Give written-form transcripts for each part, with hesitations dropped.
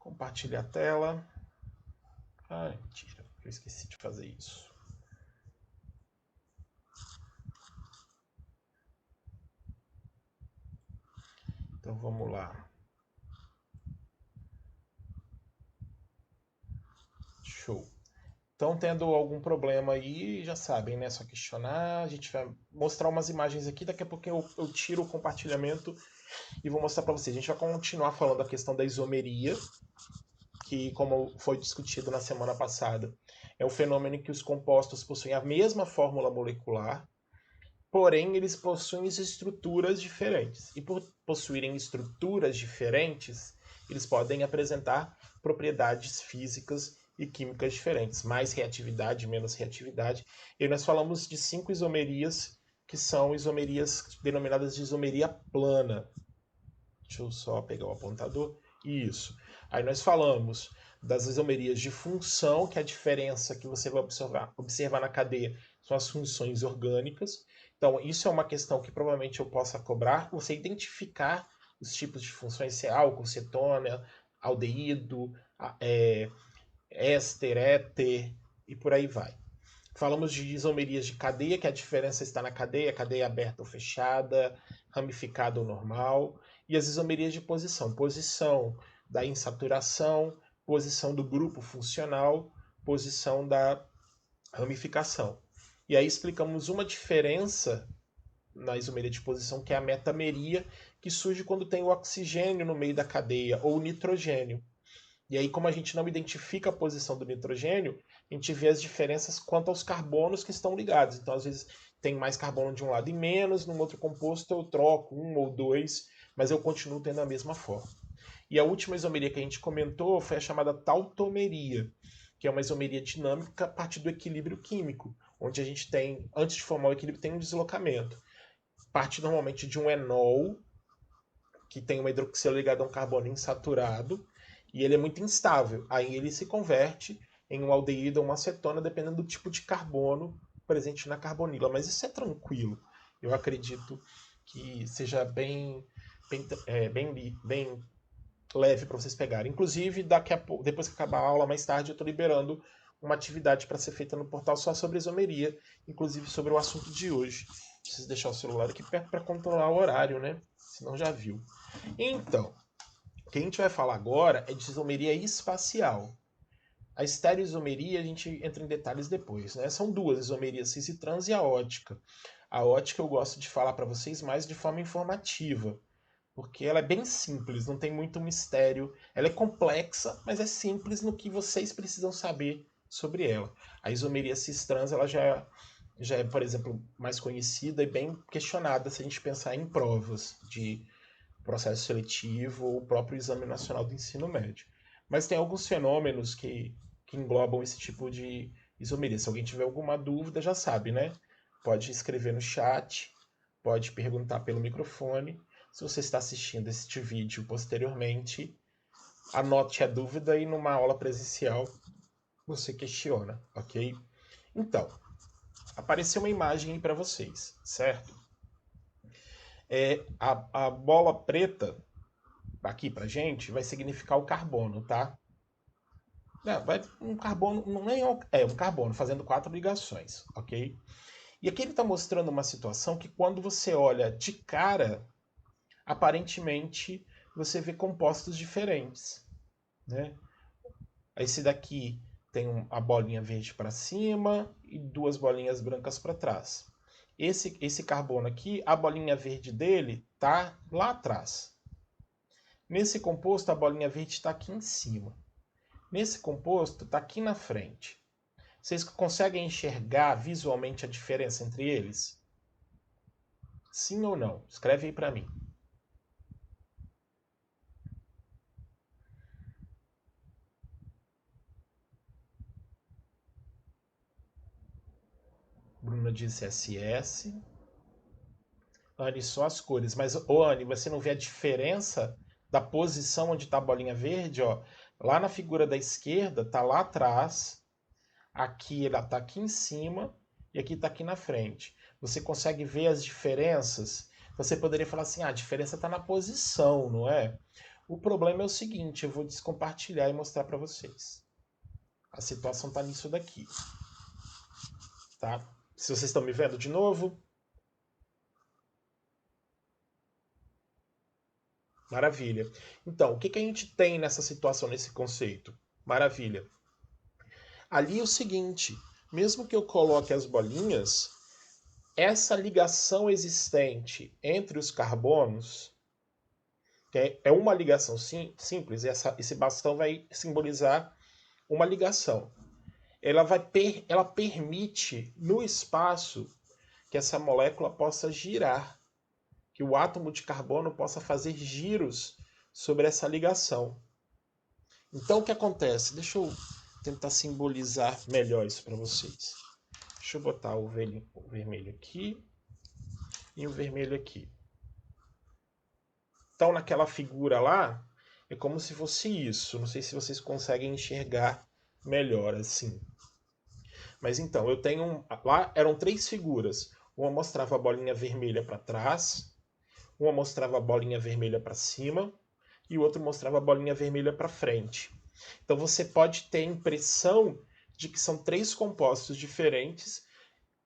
Compartilhar a tela. Ah, mentira, eu esqueci de fazer isso. Então vamos lá. Show. Então, tendo algum problema aí, já sabem, né? É só questionar. A gente vai mostrar umas imagens aqui. Daqui a pouco eu tiro o compartilhamento e vou mostrar para vocês. A gente vai continuar falando da questão da isomeria, que, como foi discutido na semana passada, é um fenômeno em que os compostos possuem a mesma fórmula molecular, porém eles possuem estruturas diferentes. E por possuírem estruturas diferentes, eles podem apresentar propriedades físicas e químicas diferentes, mais reatividade, menos reatividade. E nós falamos de 5 isomerias, que são isomerias denominadas de isomeria plana. Deixa eu só pegar o apontador. Isso. Aí nós falamos das isomerias de função, que é a diferença que você vai observar na cadeia são as funções orgânicas. Então, isso é uma questão que provavelmente eu possa cobrar, você identificar os tipos de funções, se é álcool, cetona, aldeído, éster, éter e por aí vai. Falamos de isomerias de cadeia, que a diferença está na cadeia aberta ou fechada, ramificada ou normal, e as isomerias de posição, posição da insaturação, posição do grupo funcional, posição da ramificação. E aí explicamos uma diferença na isomeria de posição, que é a metameria, que surge quando tem o oxigênio no meio da cadeia, ou o nitrogênio. E aí, como a gente não identifica a posição do nitrogênio, a gente vê as diferenças quanto aos carbonos que estão ligados. Então, às vezes, tem mais carbono de um lado e menos, num outro composto eu troco um ou dois, mas eu continuo tendo a mesma forma. E a última isomeria que a gente comentou foi a chamada tautomeria, que é uma isomeria dinâmica a partir do equilíbrio químico, onde a gente tem, antes de formar o equilíbrio, tem um deslocamento. Parte normalmente de um enol, que tem uma hidroxila ligada a um carbono insaturado, e ele é muito instável. Aí ele se converte em um aldeído ou uma acetona, dependendo do tipo de carbono presente na carbonila. Mas isso é tranquilo. Eu acredito que seja bem leve para vocês pegarem. Inclusive, daqui a pouco, depois que acabar a aula, mais tarde, eu estou liberando uma atividade para ser feita no portal só sobre isomeria, inclusive sobre o assunto de hoje. Preciso deixar o celular aqui perto para controlar o horário, né? Senão já viu. Então, o que a gente vai falar agora é de isomeria espacial. A estereoisomeria a gente entra em detalhes depois, né? São duas isomerias, cis e trans, e a ótica. A ótica eu gosto de falar para vocês mais de forma informativa, porque ela é bem simples, não tem muito mistério. Ela é complexa, mas é simples no que vocês precisam saber sobre ela. A isomeria cis-trans ela já é, por exemplo, mais conhecida e bem questionada se a gente pensar em provas de processo seletivo ou o próprio Exame Nacional do Ensino Médio. Mas tem alguns fenômenos que englobam esse tipo de isomeria. Se alguém tiver alguma dúvida, já sabe, né? Pode escrever no chat, pode perguntar pelo microfone. Se você está assistindo este vídeo posteriormente, anote a dúvida e numa aula presencial você questiona, ok? Então, apareceu uma imagem aí para vocês, certo? A bola preta aqui pra gente vai significar o carbono, tá? Vai um carbono, não é um carbono fazendo 4 ligações, ok? E aqui ele está mostrando uma situação que quando você olha de cara, aparentemente você vê compostos diferentes, né? Esse daqui tem a bolinha verde para cima e duas bolinhas brancas para trás. Esse carbono aqui, a bolinha verde dele tá lá atrás. Nesse composto, a bolinha verde está aqui em cima. Nesse composto, está aqui na frente. Vocês conseguem enxergar visualmente a diferença entre eles? Sim ou não? Escreve aí para mim. Bruna disse SS. Anne, só as cores. Mas, ô Anne, você não vê a diferença da posição onde está a bolinha verde? Ó? Lá na figura da esquerda, está lá atrás. Aqui ela está aqui em cima e aqui está aqui na frente. Você consegue ver as diferenças? Você poderia falar assim, a diferença está na posição, não é? O problema é o seguinte, eu vou descompartilhar e mostrar para vocês. A situação está nisso daqui. Tá? Se vocês estão me vendo de novo. Maravilha. Então, o que a gente tem nessa situação, nesse conceito? Maravilha. Ali é o seguinte, mesmo que eu coloque as bolinhas, essa ligação existente entre os carbonos, que é uma ligação simples, esse bastão vai simbolizar uma ligação. Ela permite no espaço que essa molécula possa girar, que o átomo de carbono possa fazer giros sobre essa ligação. Então o que acontece? Deixa eu tentar simbolizar melhor isso para vocês. Deixa eu botar o vermelho aqui e o vermelho aqui. Então naquela figura lá, é como se fosse isso. Não sei se vocês conseguem enxergar melhor assim. Mas então, eu tenho lá eram 3 figuras. Uma mostrava a bolinha vermelha para trás, uma mostrava a bolinha vermelha para cima e o outro mostrava a bolinha vermelha para frente. Então você pode ter a impressão de que são 3 compostos diferentes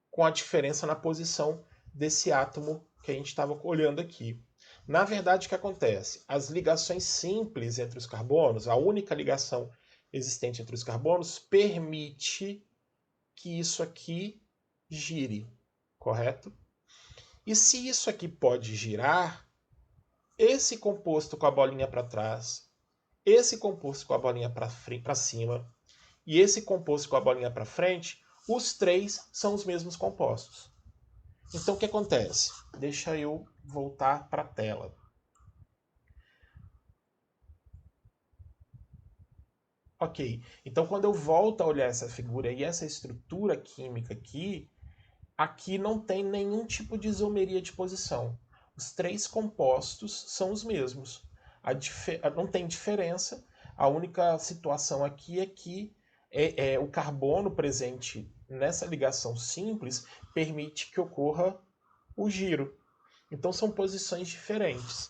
com a diferença na posição desse átomo que a gente estava olhando aqui. Na verdade, o que acontece? As ligações simples entre os carbonos, a única ligação existente entre os carbonos, permite que isso aqui gire, correto? E se isso aqui pode girar, esse composto com a bolinha para trás, esse composto com a bolinha para cima e esse composto com a bolinha para frente, os 3 são os mesmos compostos. Então o que acontece? Deixa eu voltar para a tela. Ok, então quando eu volto a olhar essa figura e essa estrutura química aqui não tem nenhum tipo de isomeria de posição. Os 3 compostos são os mesmos. Não tem diferença. A única situação aqui é que o carbono presente nessa ligação simples permite que ocorra o giro. Então são posições diferentes.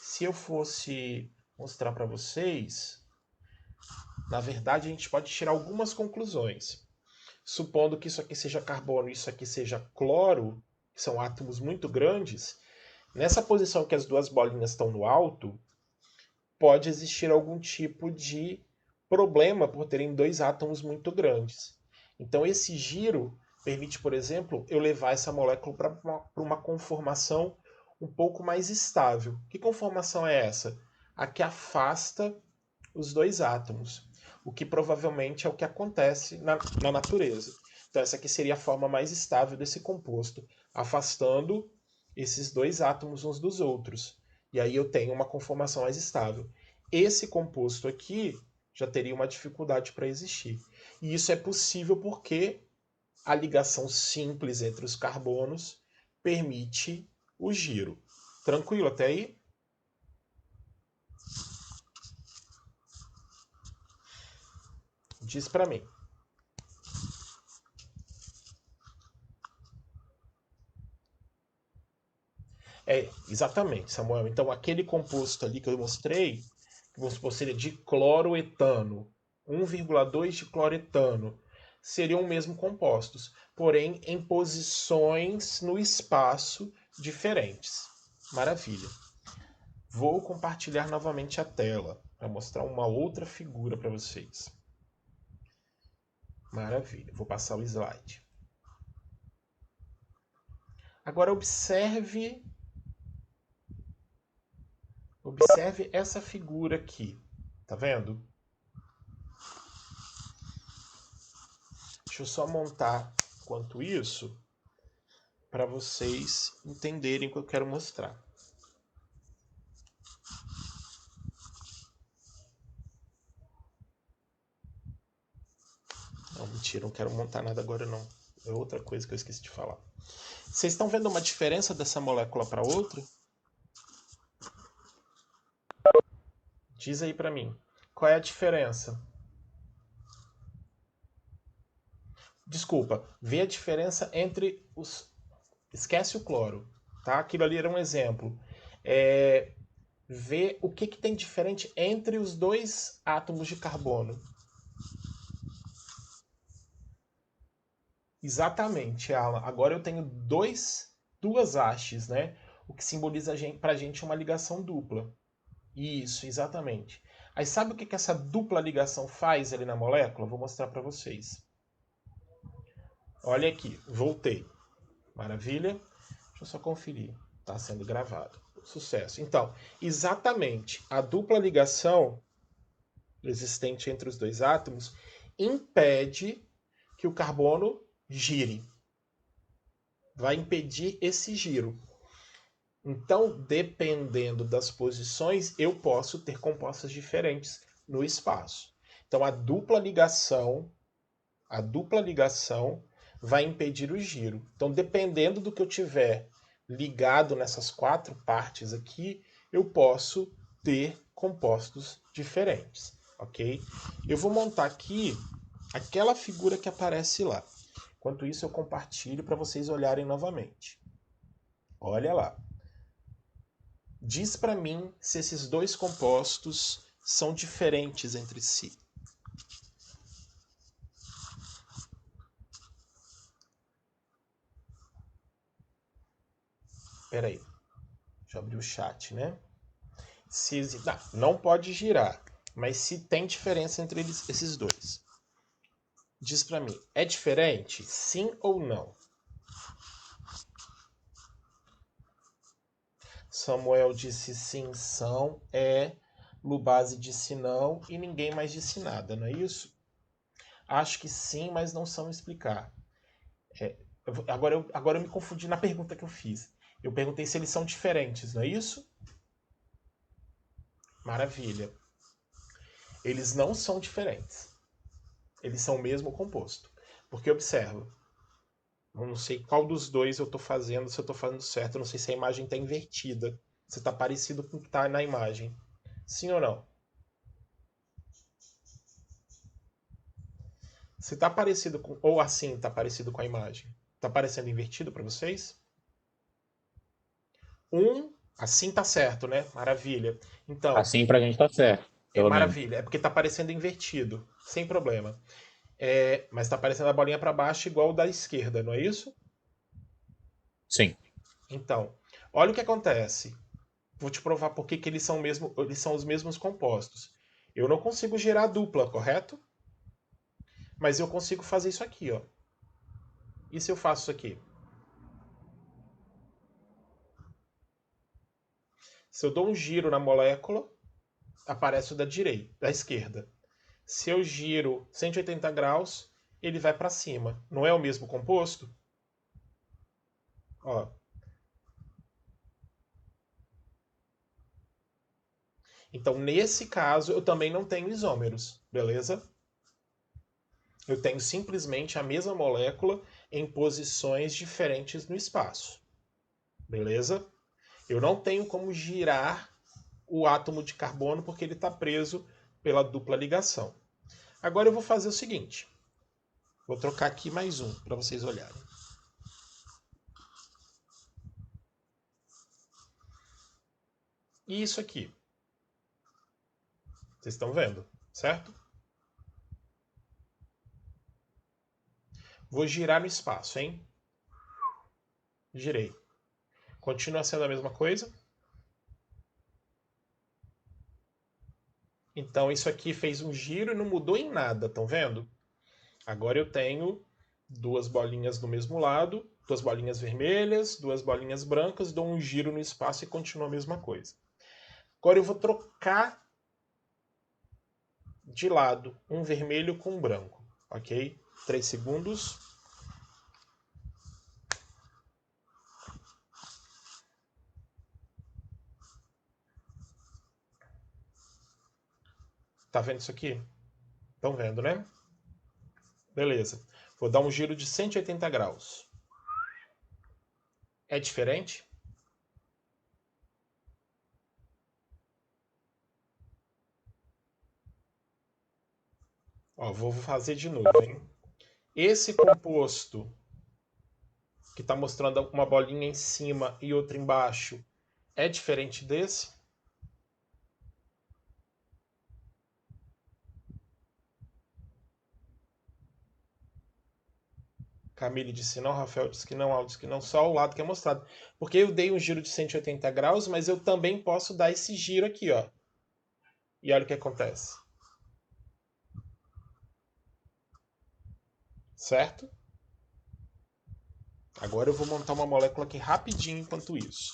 Se eu fosse mostrar para vocês, na verdade a gente pode tirar algumas conclusões. Supondo que isso aqui seja carbono e isso aqui seja cloro, que são átomos muito grandes, nessa posição que as duas bolinhas estão no alto, pode existir algum tipo de problema por terem 2 átomos muito grandes. Então esse giro permite, por exemplo, eu levar essa molécula para uma conformação um pouco mais estável. Que conformação é essa? A que afasta os 2 átomos, o que provavelmente é o que acontece na natureza. Então essa aqui seria a forma mais estável desse composto, afastando esses 2 átomos uns dos outros. E aí eu tenho uma conformação mais estável. Esse composto aqui já teria uma dificuldade para existir. E isso é possível porque a ligação simples entre os carbonos permite o giro. Tranquilo até aí? Diz para mim. Exatamente, Samuel. Então, aquele composto ali que eu mostrei, que vamos supor seria de cloroetano, 1,2 de cloretano, seriam o mesmo compostos, porém em posições no espaço diferentes. Maravilha. Vou compartilhar novamente a tela para mostrar uma outra figura para vocês. Maravilha. Vou passar o slide. Agora observe essa figura aqui. Tá vendo? Deixa eu só montar enquanto isso para vocês entenderem o que eu quero mostrar. Não, mentira, não quero montar nada agora não. É outra coisa que eu esqueci de falar. Vocês estão vendo uma diferença dessa molécula para outra? Diz aí para mim. Qual é a diferença? Desculpa, vê a diferença entre os... Esquece o cloro, tá? Aquilo ali era um exemplo. ver o que tem diferente entre os dois átomos de carbono. Exatamente, Alan. Agora eu tenho duas hastes, né? O que simboliza para a gente uma ligação dupla. Isso, exatamente. Aí sabe o que essa dupla ligação faz ali na molécula? Vou mostrar para vocês. Olha aqui, voltei. Maravilha. Deixa eu só conferir. Está sendo gravado. Sucesso. Então, exatamente, a dupla ligação existente entre os dois átomos impede que o carbono gire. Vai impedir esse giro. Então, dependendo das posições, eu posso ter compostas diferentes no espaço. Então, a dupla ligação vai impedir o giro. Então, dependendo do que eu tiver ligado nessas quatro partes aqui, eu posso ter compostos diferentes, ok? Eu vou montar aqui aquela figura que aparece lá. Enquanto isso, eu compartilho para vocês olharem novamente. Olha lá. Diz para mim se esses dois compostos são diferentes entre si. Espera aí. Deixa eu abrir o chat, né? Não pode girar, mas se tem diferença entre esses dois. Diz para mim, é diferente? Sim ou não? Samuel disse sim, são, Lubase disse não e ninguém mais disse nada, não é isso? Acho que sim, mas não são explicar. Agora eu me confundi na pergunta que eu fiz. Eu perguntei se eles são diferentes, não é isso? Maravilha. Eles não são diferentes. Eles são o mesmo composto. Porque observa, eu não sei qual dos dois eu estou fazendo, se eu estou fazendo certo, eu não sei se a imagem está invertida, se está parecido com o que está na imagem. Sim ou não? Se está parecido com, ou assim está parecido com a imagem, está parecendo invertido para vocês? Assim tá certo, né? Maravilha. Então, Assim pra gente tá certo, pelo menos. maravilha. É porque tá parecendo invertido, sem problema. Mas tá parecendo a bolinha para baixo igual o da esquerda, não é isso? Sim. Então, olha o que acontece. Vou te provar por que eles são os mesmos compostos. Eu não consigo gerar dupla, correto? Mas eu consigo fazer isso aqui, ó. E se eu faço isso aqui? Se eu dou um giro na molécula, aparece o da esquerda. Se eu giro 180 graus, ele vai para cima. Não é o mesmo composto? Ó. Então, nesse caso, eu também não tenho isômeros, beleza? Eu tenho simplesmente a mesma molécula em posições diferentes no espaço, beleza? Eu não tenho como girar o átomo de carbono porque ele está preso pela dupla ligação. Agora eu vou fazer o seguinte. Vou trocar aqui mais um para vocês olharem. E isso aqui. Vocês estão vendo, certo? Vou girar no espaço, hein? Girei. Continua sendo a mesma coisa. Então isso aqui fez um giro e não mudou em nada, estão vendo? Agora eu tenho duas bolinhas do mesmo lado, duas bolinhas vermelhas, duas bolinhas brancas, dou um giro no espaço e continua a mesma coisa. Agora eu vou trocar de lado um vermelho com um branco, ok? 3 segundos. Tá vendo isso aqui? Estão vendo, né? Beleza. Vou dar um giro de 180 graus. É diferente? Ó, vou fazer de novo, hein? Esse composto que está mostrando uma bolinha em cima e outra embaixo é diferente desse? Camille disse não, Rafael disse que não, Aldo disse que não, só o lado que é mostrado. Porque eu dei um giro de 180 graus, mas eu também posso dar esse giro aqui, ó. E olha o que acontece. Certo? Agora eu vou montar uma molécula aqui rapidinho enquanto isso.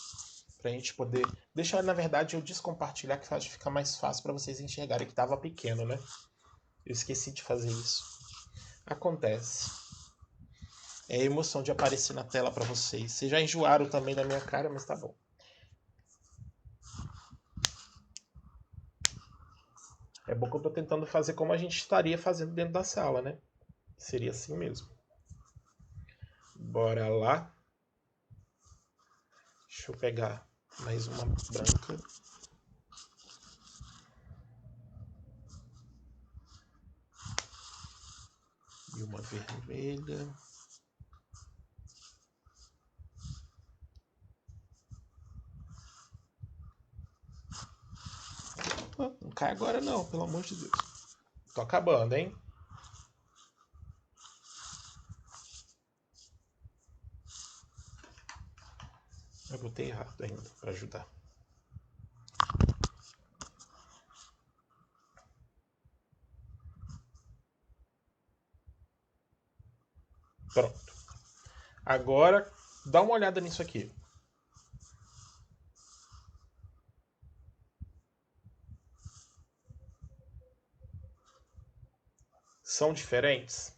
Pra gente poder... Deixa, na verdade, eu descompartilhar, que acho que fica mais fácil para vocês enxergarem que estava pequeno, né? Eu esqueci de fazer isso. Acontece. É a emoção de aparecer na tela para vocês. Vocês já enjoaram também da minha cara, mas tá bom. É bom que eu tô tentando fazer como a gente estaria fazendo dentro da sala, né? Seria assim mesmo. Bora lá. Deixa eu pegar mais uma branca. E uma vermelha. Não cai agora não, pelo amor de Deus. Tô acabando, hein? Eu botei errado ainda, para ajudar. Pronto. Agora, dá uma olhada nisso aqui. São diferentes?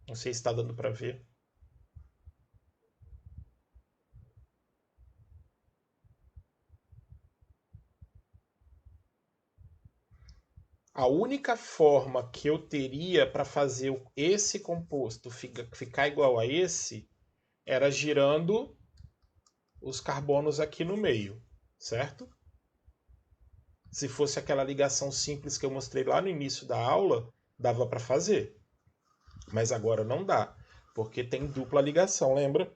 Não sei se está dando para ver. A única forma que eu teria para fazer esse composto ficar igual a esse era girando os carbonos aqui no meio, certo? Se fosse aquela ligação simples que eu mostrei lá no início da aula, dava para fazer. Mas agora não dá, porque tem dupla ligação, lembra?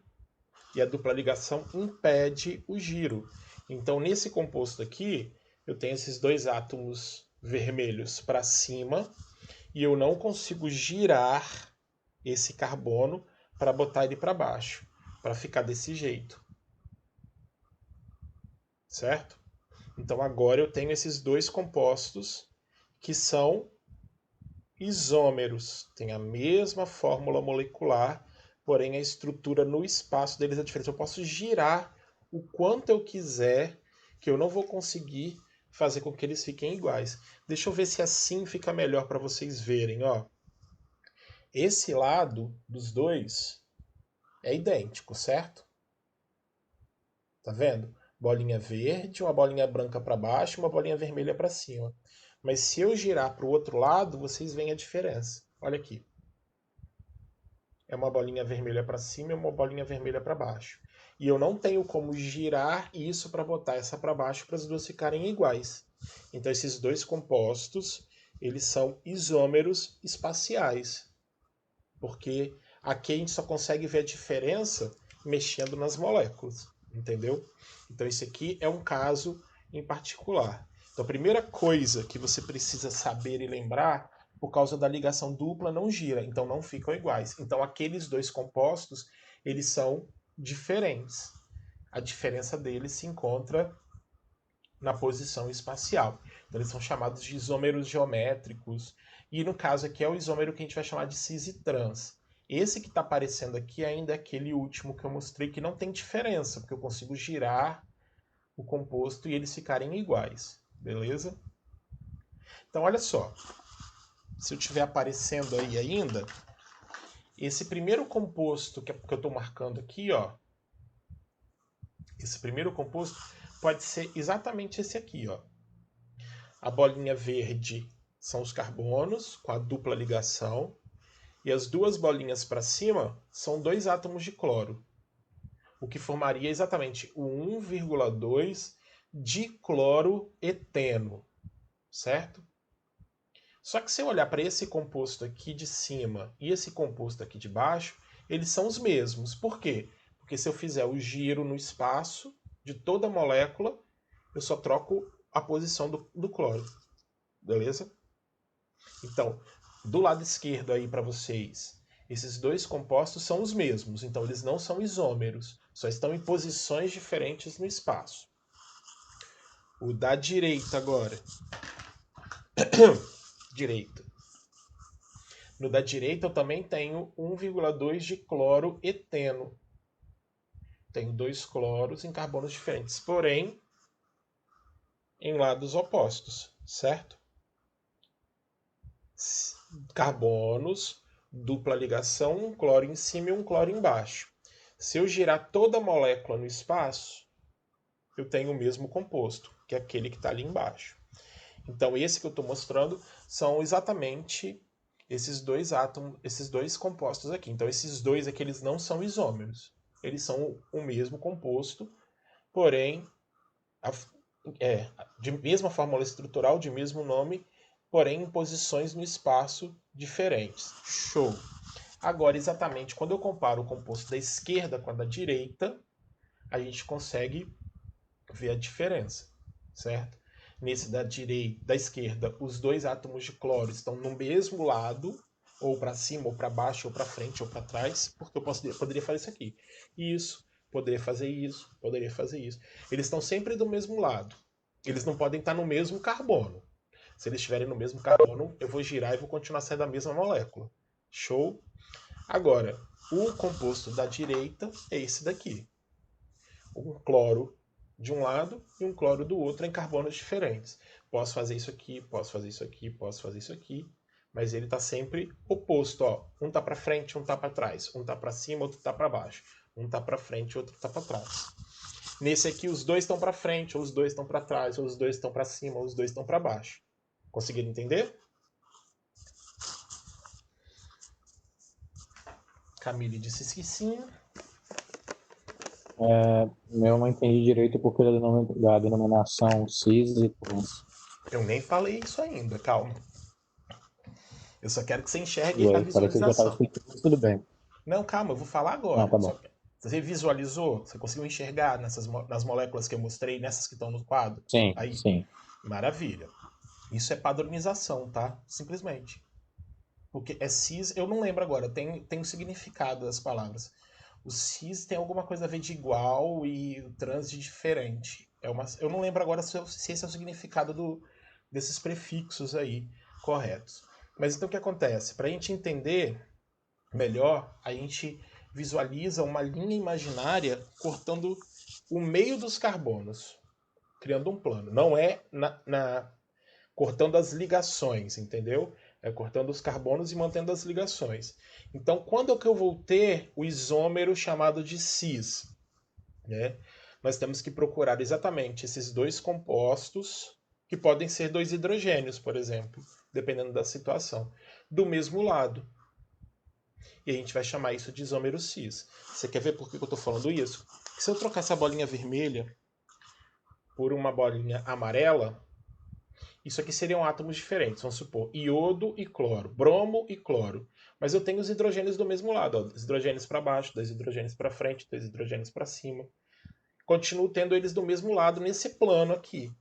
E a dupla ligação impede o giro. Então, nesse composto aqui, eu tenho esses dois átomos vermelhos para cima e eu não consigo girar esse carbono para botar ele para baixo, para ficar desse jeito. Certo? Então, agora eu tenho esses dois compostos que são isômeros, têm a mesma fórmula molecular, porém a estrutura no espaço deles é diferente. Eu posso girar o quanto eu quiser, que eu não vou conseguir fazer com que eles fiquem iguais. Deixa eu ver se assim fica melhor para vocês verem. Ó. Esse lado dos dois é idêntico, certo? Tá vendo? Bolinha verde, uma bolinha branca para baixo, uma bolinha vermelha para cima. Mas se eu girar para o outro lado, vocês veem a diferença. Olha aqui. É uma bolinha vermelha para cima e uma bolinha vermelha para baixo. E eu não tenho como girar isso para botar essa para baixo para as duas ficarem iguais. Então esses dois compostos, eles são isômeros espaciais. Porque aqui a gente só consegue ver a diferença mexendo nas moléculas, entendeu? Então esse aqui é um caso em particular. Então a primeira coisa que você precisa saber e lembrar, por causa da ligação dupla, não gira, então não ficam iguais. Então aqueles dois compostos, eles são diferentes. A diferença deles se encontra na posição espacial. Então eles são chamados de isômeros geométricos. E no caso aqui é o isômero que a gente vai chamar de cis e trans. Esse que está aparecendo aqui ainda é aquele último que eu mostrei que não tem diferença, porque eu consigo girar o composto e eles ficarem iguais. Beleza? Então olha só. Se eu estiver aparecendo aí ainda, esse primeiro composto que eu estou marcando aqui, ó, esse primeiro composto pode ser exatamente esse aqui, ó. A bolinha verde são os carbonos com a dupla ligação e as duas bolinhas para cima são dois átomos de cloro, o que formaria exatamente o 1,2 dicloroeteno, certo? Só que se eu olhar para esse composto aqui de cima e esse composto aqui de baixo, eles são os mesmos. Por quê? Porque se eu fizer o giro no espaço de toda a molécula, eu só troco a posição do cloro. Beleza? Então, do lado esquerdo aí para vocês, Esses dois compostos são os mesmos, então eles não são isômeros, só estão em posições diferentes no espaço. O da direita agora. Direita. No da direita eu também tenho 1,2 de cloro eteno. Tenho 2 cloros em carbonos diferentes, porém em lados opostos, certo? Carbonos, dupla ligação, um cloro em cima e um cloro embaixo. Se eu girar toda a molécula no espaço, eu tenho o mesmo composto, que é aquele que está ali embaixo. Então, esse que eu estou mostrando são exatamente esses dois átomos, esses dois compostos aqui. Então, esses dois aqui, eles não são isômeros. Eles são o mesmo composto, porém, de mesma fórmula estrutural, de mesmo nome, porém em posições no espaço diferentes. Show! Agora, exatamente, quando eu comparo o composto da esquerda com a da direita, a gente consegue ver a diferença, certo? Nesse da direita, da esquerda, os dois átomos de cloro estão no mesmo lado, ou para cima, ou para baixo, ou para frente, ou para trás, porque eu poderia fazer isso aqui. Isso, poderia fazer isso, poderia fazer isso. Eles estão sempre do mesmo lado. Eles não podem estar no mesmo carbono. Se eles estiverem no mesmo carbono, eu vou girar e vou continuar sendo a mesma molécula. Show? Agora, o composto da direita é esse daqui. Um cloro de um lado e um cloro do outro em carbonos diferentes. Posso fazer isso aqui, posso fazer isso aqui, posso fazer isso aqui, mas ele está sempre oposto. Ó. Um está para frente, um está para trás. Um está para cima, outro está para baixo. Um está para frente, outro está para trás. Nesse aqui, os dois estão para frente, ou os dois estão para trás, ou os dois estão para cima, ou os dois estão para baixo. Conseguiram entender? Camille disse que sim. Eu não entendi direito porque da denominação cis e trans. Eu nem falei isso ainda, calma. Eu só quero que você E enxergue a aí, parece que já estava visualização. explicando, mas tudo bem. Não, calma, eu vou falar Não, agora. tá bom. Você visualizou? Você conseguiu enxergar nas moléculas que eu mostrei, nessas que estão no quadro? Sim, Aí, sim. maravilha. Isso é padronização, tá? Simplesmente. Porque é cis, eu não lembro agora, tem um significado das palavras. O cis tem alguma coisa a ver de igual e o trans de diferente. Eu não lembro agora se esse é o significado desses prefixos aí corretos. Mas então o que acontece? Para a gente entender melhor, a gente visualiza uma linha imaginária cortando o meio dos carbonos, criando um plano. Não é cortando as ligações, entendeu? É cortando os carbonos e mantendo as ligações. Então, quando é que eu vou ter o isômero chamado de cis? Né? Nós temos que procurar exatamente esses dois compostos, que podem ser dois hidrogênios, por exemplo, dependendo da situação, do mesmo lado. E a gente vai chamar isso de isômero cis. Você quer ver por que eu estou falando isso? Se eu trocar essa bolinha vermelha por uma bolinha amarela, isso aqui seriam átomos diferentes. Vamos supor, iodo e cloro, bromo e cloro. Mas eu tenho os hidrogênios do mesmo lado. Ó, dois hidrogênios para baixo, dois hidrogênios para frente, dois hidrogênios para cima. Continuo tendo eles do mesmo lado nesse plano aqui.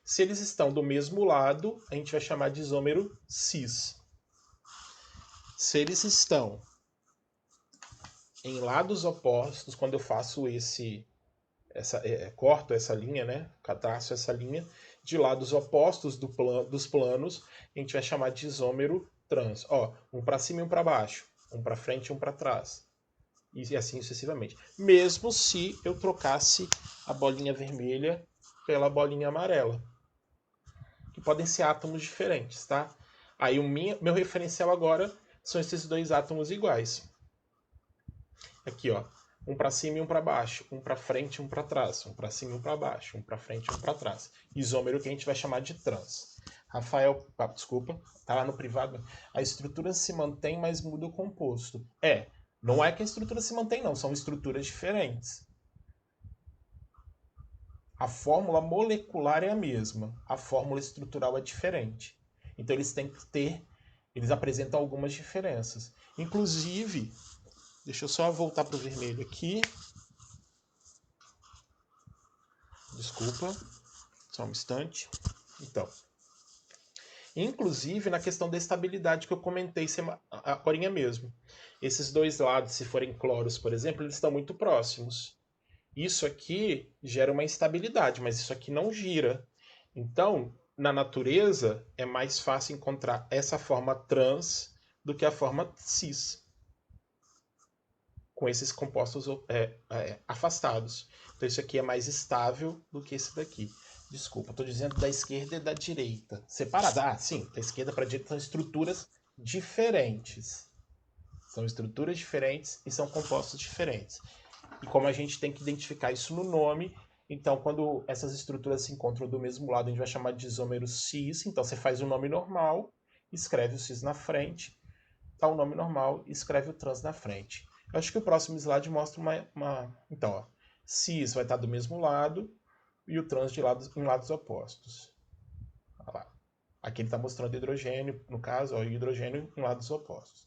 Se eles estão do mesmo lado, a gente vai chamar de isômero cis. Se eles estão em lados opostos, quando eu faço corto essa linha, né? Traço essa linha, de lados opostos dos planos, a gente vai chamar de isômero trans. Ó, um para cima e um para baixo, um para frente e um para trás. E assim sucessivamente. Mesmo se eu trocasse a bolinha vermelha pela bolinha amarela. Que podem ser átomos diferentes, tá? Aí meu referencial agora são esses dois átomos iguais. Aqui, ó, um para cima e um para baixo, um para frente e um para trás, um para cima e um para baixo, um para frente e um para trás. Isômero que a gente vai chamar de trans. Rafael, desculpa, tá lá no privado. A estrutura se mantém, mas muda o composto. Não é que a estrutura se mantém, não, são estruturas diferentes. A fórmula molecular é a mesma, a fórmula estrutural é diferente. Então eles apresentam algumas diferenças. Inclusive, deixa eu só voltar para o vermelho aqui. Desculpa, só um instante. Então, inclusive na questão da estabilidade que eu comentei agora mesmo. Esses dois lados, se forem cloros, por exemplo, eles estão muito próximos. Isso aqui gera uma instabilidade, mas isso aqui não gira. Então, na natureza, é mais fácil encontrar essa forma trans do que a forma cis, com esses compostos afastados. Então, isso aqui é mais estável do que esse daqui. Desculpa, estou dizendo da esquerda e da direita. Separada? Ah, sim, da esquerda para a direita são estruturas diferentes. São estruturas diferentes e são compostos diferentes. E como a gente tem que identificar isso no nome, então quando essas estruturas se encontram do mesmo lado, a gente vai chamar de isômero cis. Então você faz o nome normal, escreve o cis na frente, tá o nome normal e escreve o trans na frente. Eu acho que o próximo slide mostra uma... Então, ó, cis vai estar do mesmo lado e o trans em lados opostos. Olha lá. Aqui ele está mostrando hidrogênio, no caso, ó, hidrogênio em lados opostos.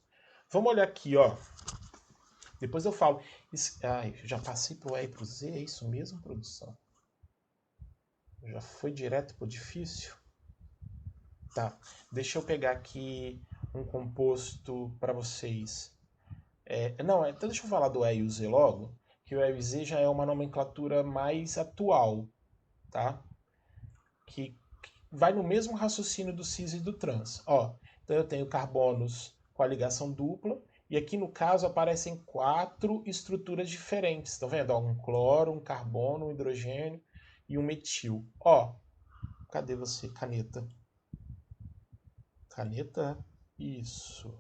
Vamos olhar aqui, ó. Depois eu falo. Ai, já passei pro E e pro Z, é isso mesmo, produção? Já foi direto pro difícil? Tá. Deixa eu pegar aqui um composto para vocês. Não, então deixa eu falar do E e o Z logo, que o E e o Z já é uma nomenclatura mais atual, tá? Que vai no mesmo raciocínio do cis e do trans. Ó, então eu tenho carbonos com a ligação dupla, e aqui no caso aparecem 4 estruturas diferentes. Estão vendo? Ó, um cloro, um carbono, um hidrogênio e um metil. Ó, cadê você? Caneta. Caneta? Isso.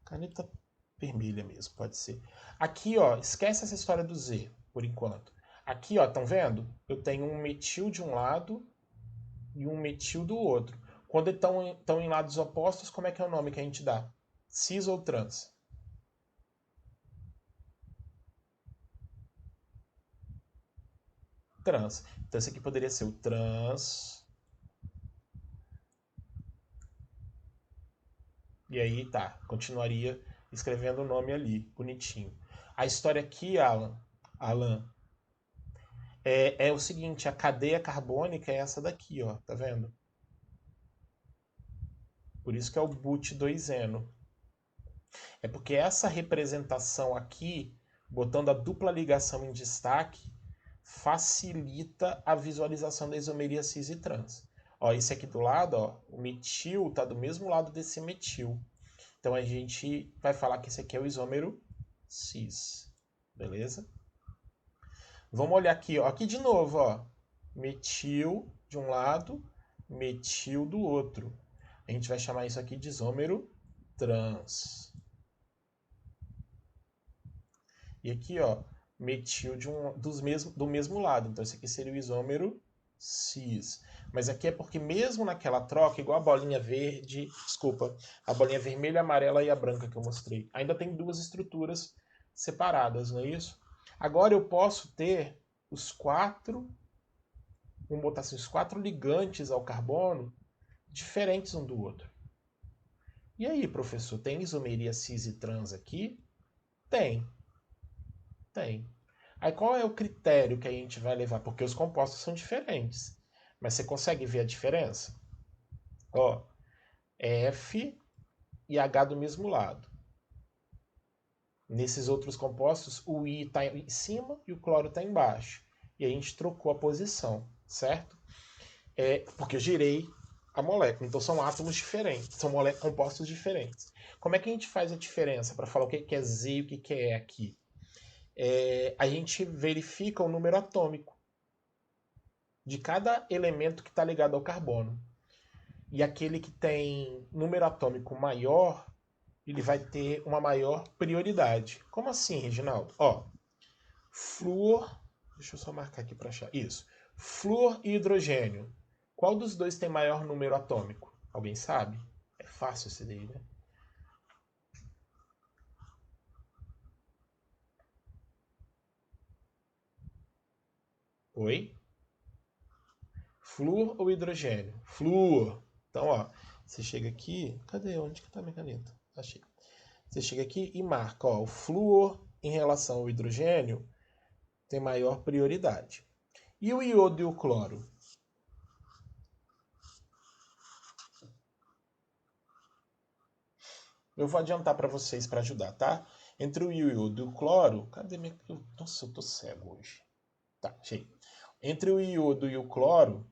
Caneta vermelha mesmo, pode ser. Aqui, ó, esquece essa história do Z, por enquanto. Aqui, ó, estão vendo? Eu tenho um metil de um lado e um metil do outro. Quando estão em lados opostos, como é que é o nome que a gente dá? Cis ou trans? Trans. Então esse aqui poderia ser o trans. E aí tá, continuaria escrevendo o nome ali, bonitinho. A história aqui, Alan, é o seguinte, a cadeia carbônica é essa daqui, ó, tá vendo? Por isso que é o but2eno. É porque essa representação aqui, botando a dupla ligação em destaque, facilita a visualização da isomeria cis e trans. Ó, esse aqui do lado, ó, o metil está do mesmo lado desse metil. Então a gente vai falar que esse aqui é o isômero cis. Beleza? Vamos olhar aqui, ó. Aqui de novo, ó. Metil de um lado, metil do outro. A gente vai chamar isso aqui de isômero trans. E aqui, ó, metil do mesmo lado. Então, esse aqui seria o isômero cis. Mas aqui é porque mesmo naquela troca, igual a bolinha verde, desculpa, a bolinha vermelha, amarela e a branca que eu mostrei, ainda tem duas estruturas separadas, não é isso? Agora eu posso ter os 4, vamos botar assim, os 4 ligantes ao carbono diferentes um do outro. E aí, professor, tem isomeria cis e trans aqui? Tem. Tem. Aí qual é o critério que a gente vai levar? Porque os compostos são diferentes. Mas você consegue ver a diferença? Ó, F e H do mesmo lado. Nesses outros compostos, o I está em cima e o cloro está embaixo. E a gente trocou a posição, certo? Porque eu girei a molécula. Então são átomos diferentes, são compostos diferentes. Como é que a gente faz a diferença para falar o que é Z e o que é E aqui? A gente verifica o número atômico de cada elemento que está ligado ao carbono. E aquele que tem número atômico maior, ele vai ter uma maior prioridade. Como assim, Reginaldo? Ó, flúor, deixa eu só marcar aqui para achar. Isso. Flúor e hidrogênio. Qual dos dois tem maior número atômico? Alguém sabe? É fácil esse daí, né? Oi? Flúor ou hidrogênio? Flúor. Então, ó, você chega aqui. Cadê? Onde que tá minha caneta? Achei. Você chega aqui e marca, ó, o flúor em relação ao hidrogênio tem maior prioridade. E o iodo e o cloro? Eu vou adiantar para vocês para ajudar, tá? Entre o iodo e o cloro... Cadê minha... Nossa, eu tô cego hoje. Tá, achei. Entre o iodo e o cloro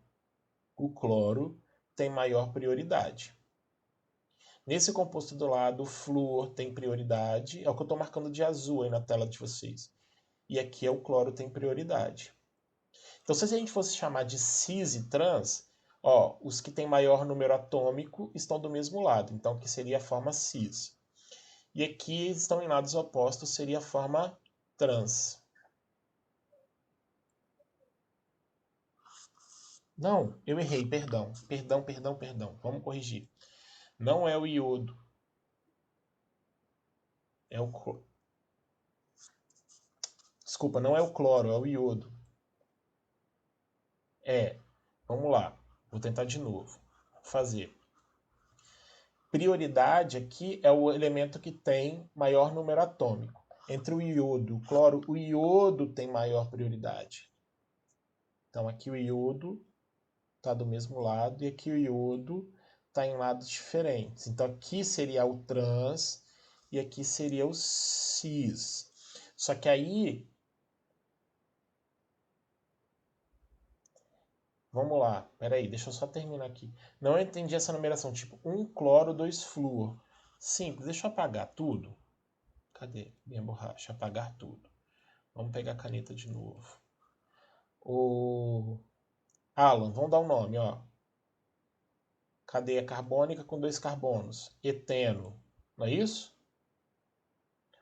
tem maior prioridade. Nesse composto do lado, o flúor tem prioridade. É o que eu estou marcando de azul aí na tela de vocês. E aqui é o cloro tem prioridade. Então, se a gente fosse chamar de cis e trans, ó, os que têm maior número atômico estão do mesmo lado. Então, que seria a forma cis. E aqui estão em lados opostos, seria a forma trans. Não, eu errei, perdão. Perdão. Vamos corrigir. Não é o iodo. É o... Desculpa, não é o cloro, é o iodo. Vamos lá. Vou tentar de novo. Fazer. Prioridade aqui é o elemento que tem maior número atômico. Entre o iodo e o cloro, o iodo tem maior prioridade. Então aqui o iodo está do mesmo lado e aqui o iodo está em lados diferentes. Então aqui seria o trans e aqui seria o cis. Só que aí... Vamos lá, peraí, deixa eu só terminar aqui. Não entendi essa numeração, tipo 1 cloro, 2 flúor. Simples, deixa eu apagar tudo. Cadê minha borracha? Apagar tudo. Vamos pegar a caneta de novo. O Alan, vamos dar um nome, ó. Cadeia carbônica com 2 carbonos. Eteno, não é isso?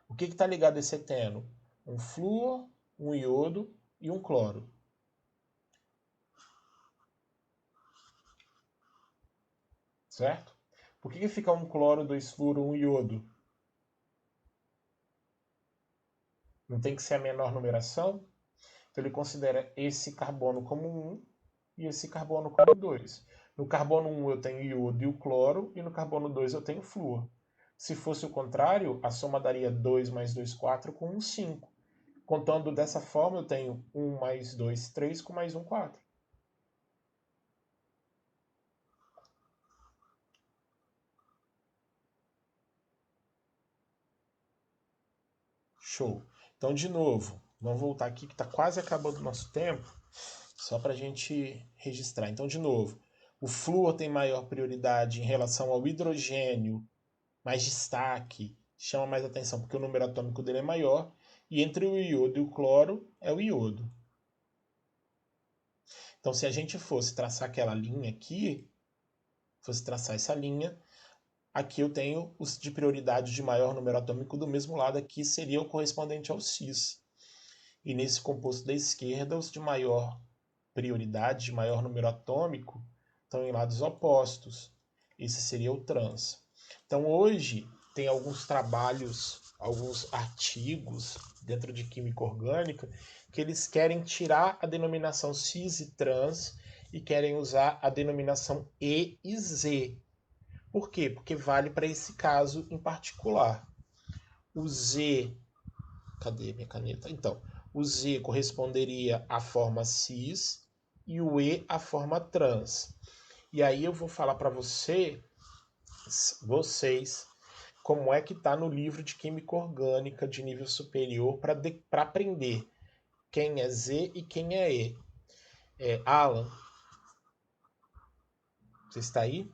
O que está ligado a esse eteno? Um flúor, um iodo e um cloro. Certo? Por que fica um cloro, 2 flúor, um iodo? Não tem que ser a menor numeração? Então ele considera esse carbono como 1 e esse carbono como 2. No carbono 1 eu tenho iodo e o cloro, e no carbono 2 eu tenho flúor. Se fosse o contrário, a soma daria 2 mais 2, 4, com 1, 5. Contando dessa forma, eu tenho 1 mais 2, 3, com mais 1, 4. Show. Então, de novo, vamos voltar aqui que está quase acabando o nosso tempo, só para a gente registrar. Então, de novo, o flúor tem maior prioridade em relação ao hidrogênio, mais destaque, chama mais atenção porque o número atômico dele é maior. E entre o iodo e o cloro é o iodo. Então, se a gente fosse traçar aquela linha aqui, fosse traçar essa linha, aqui eu tenho os de prioridade de maior número atômico do mesmo lado, aqui seria o correspondente ao cis. E nesse composto da esquerda, os de maior prioridade, de maior número atômico, estão em lados opostos. Esse seria o trans. Então hoje tem alguns trabalhos, alguns artigos dentro de química orgânica que eles querem tirar a denominação cis e trans e querem usar a denominação E e Z. Por quê? Porque vale para esse caso em particular. O Z... Cadê minha caneta? Então, o Z corresponderia à forma cis e o E à forma trans. E aí eu vou falar para vocês, como é que está no livro de Química Orgânica de nível superior para aprender quem é Z e quem é E. Alan, você está aí?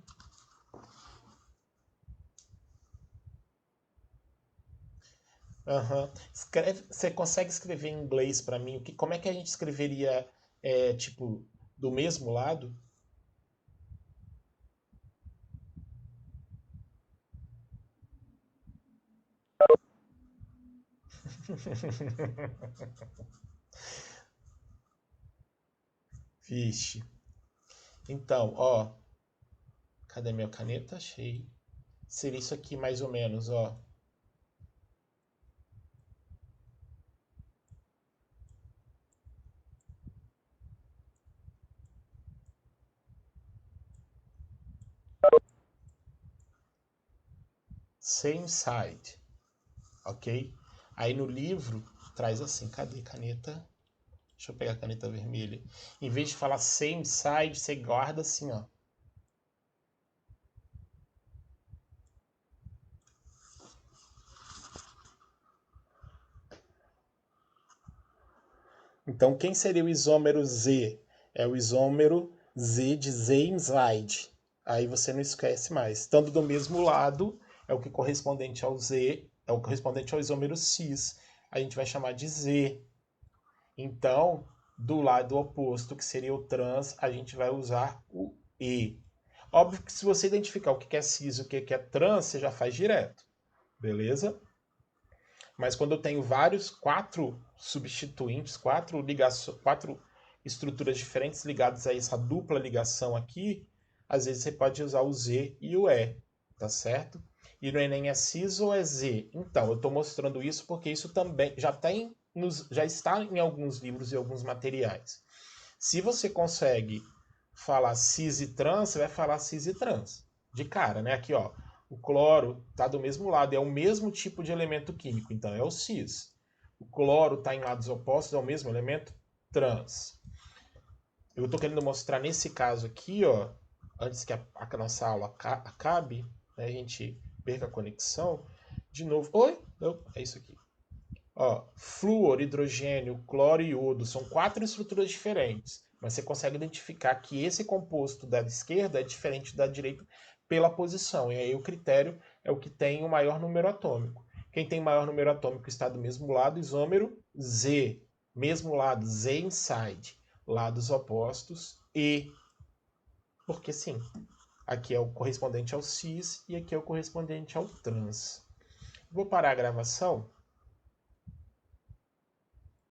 Uhum. Você consegue escrever em inglês para mim? Como é que a gente escreveria, tipo, do mesmo lado? Vixe. Então, ó. Cadê minha caneta? Achei. Seria isso aqui mais ou menos, ó. Same side. Ok? Aí no livro traz assim, cadê caneta? Deixa eu pegar a caneta vermelha. Em vez de falar same side, você guarda assim, ó. Então, quem seria o isômero Z? É o isômero Z de Zenzide. Aí você não esquece mais. Estando do mesmo lado, é o que correspondente ao Z, é o correspondente ao isômero cis. A gente vai chamar de Z. Então, do lado oposto, que seria o trans, a gente vai usar o E. Óbvio que se você identificar o que é cis e o que é trans, você já faz direto. Beleza? Mas quando eu tenho quatro substituintes, quatro estruturas diferentes ligadas a essa dupla ligação aqui, às vezes você pode usar o Z e o E, tá certo? E no Enem é cis ou é Z? Então, eu estou mostrando isso porque isso também já está em alguns livros e alguns materiais. Se você consegue falar cis e trans, você vai falar cis e trans. De cara, né? Aqui, ó. O cloro está do mesmo lado, é o mesmo tipo de elemento químico, então é o cis. O cloro está em lados opostos, é o mesmo elemento trans. Eu estou querendo mostrar nesse caso aqui, ó, antes que a nossa aula acabe, né, a gente perca a conexão, de novo. Oi? Não, é isso aqui. Ó, flúor, hidrogênio, cloro e iodo são quatro estruturas diferentes, mas você consegue identificar que esse composto da esquerda é diferente da direita pela posição. E aí o critério é o que tem o maior número atômico. Quem tem maior número atômico está do mesmo lado, isômero Z. Mesmo lado, Z inside. Lados opostos, E. Porque sim, aqui é o correspondente ao cis e aqui é o correspondente ao trans. Vou parar a gravação